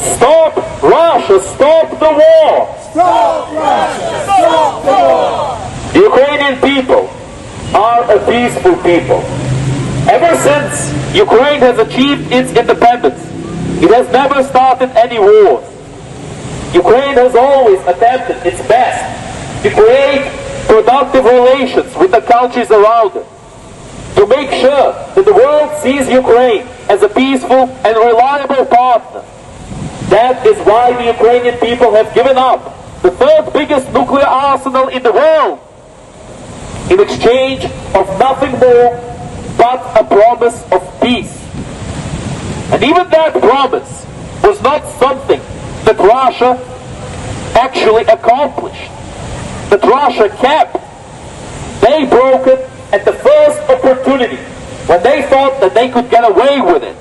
Stop Russia! Stop the war! Stop Russia! Stop the war! The Ukrainian people are a peaceful people. Ever since Ukraine has achieved its independence, it has never started any wars. Ukraine has always attempted its best to create productive relations with the countries around it, to make sure that the world sees Ukraine as a peaceful and reliable partner. That is why the Ukrainian people have given up the third biggest nuclear arsenal in the world in exchange of nothing more but a promise of peace. And even that promise was not something that Russia actually accomplished, that Russia kept. They broke it at the first opportunity, when they thought that they could get away with it.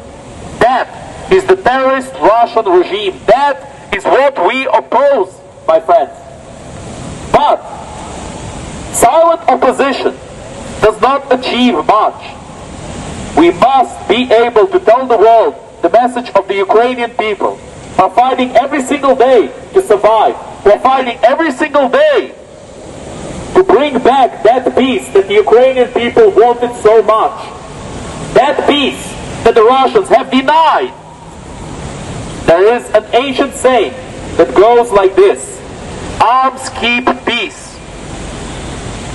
That is the terrorist Russian regime. That is what we oppose, my friends. But silent opposition does not achieve much. We must be able to tell the world the message of the Ukrainian people who are fighting every single day to survive, who are fighting every single day to bring back that peace that the Ukrainian people wanted so much. That peace that the Russians have denied. There is an ancient saying that goes like this: arms keep peace.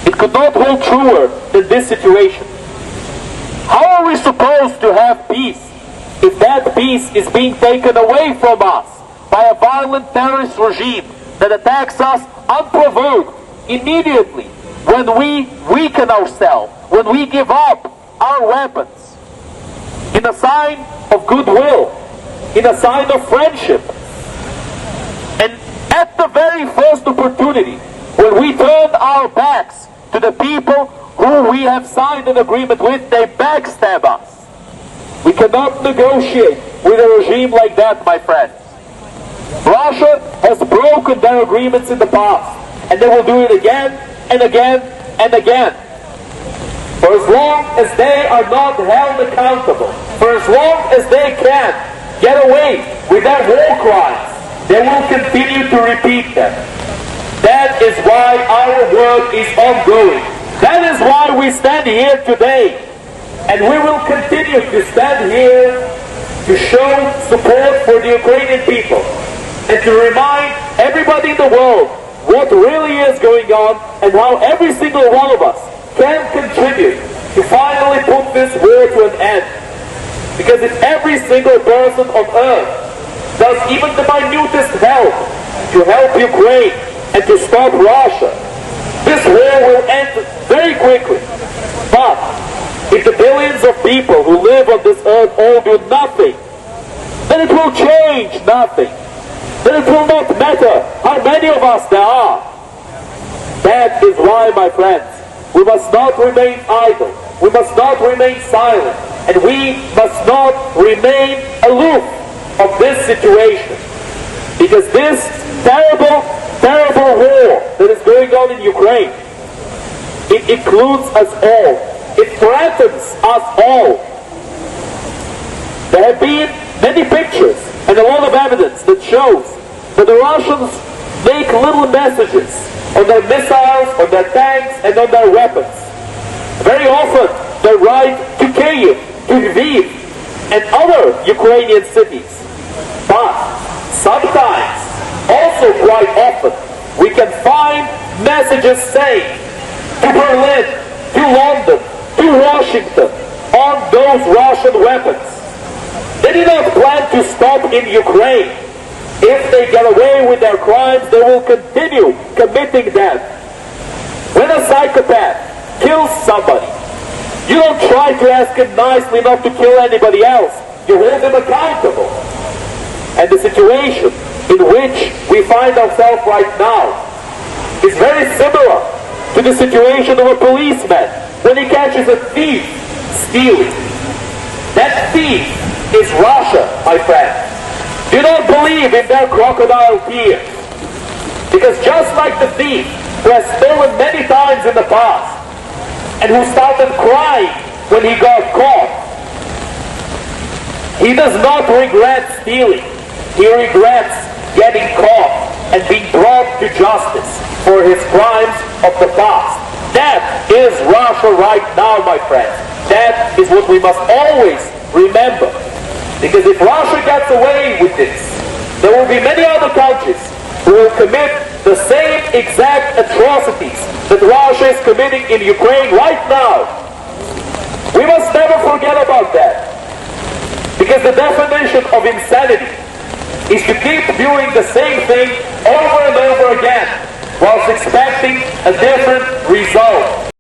It could not hold truer than this situation. How are we supposed to have peace if that peace is being taken away from us by a violent terrorist regime that attacks us unprovoked, immediately, when we weaken ourselves, when we give up our weapons, in a sign of goodwill, in a sign of friendship? And at the very first opportunity, when we turn our backs to the people who we have signed an agreement with, they backstab us. We cannot negotiate with a regime like that, my friends. Russia has broken their agreements in the past, and they will do it again and again and again. For as long as they are not held accountable, for as long as they can get away with their war crimes, they will continue to repeat them. That is why our work is ongoing. That is why we stand here today. And we will continue to stand here to show support for the Ukrainian people and to remind everybody in the world what really is going on and how every single one of us can contribute to finally put this war to an end. Because if every single person on earth does even the minutest help to help Ukraine and to stop Russia, this war will end very quickly. But if the billions of people who live on this earth all do nothing, then it will change nothing. Then it will not matter how many of us there are. That is why, my friends, we must not remain idle. We must not remain silent. And we must not remain aloof of this situation. Because this terrible, terrible war that is going on in Ukraine, it includes us all. It threatens us all. There have been many pictures and a lot of evidence that shows that the Russians make little messages on their missiles, on their tanks, and on their weapons. Very often they write to Kyiv, to Lviv, and other Ukrainian cities. But sometimes, also quite often, we can find messages saying to Berlin, to London, to Washington, on those Russian weapons. They did not plan to stop in Ukraine. If they get away with their crimes, they will continue committing them. When a psychopath kills somebody, you don't try to ask him nicely not to kill anybody else. You hold him accountable. And the situation in which we find ourselves right now is very similar to the situation of a policeman when he catches a thief stealing. That thief is Russia, my friend. Do not believe in their crocodile tears. Because just like the thief who has stolen many times in the past and who started crying when he got caught, he does not regret stealing. He regrets getting caught and being brought to justice for his crimes of the past. That is Russia right now, my friends. That is what we must always remember. Because if Russia gets away with this, there will be many other countries who will commit the same exact atrocities that Russia is committing in Ukraine right now. We must never forget about that. Because the definition of insanity is to keep doing the same thing over and over again whilst expecting a different result.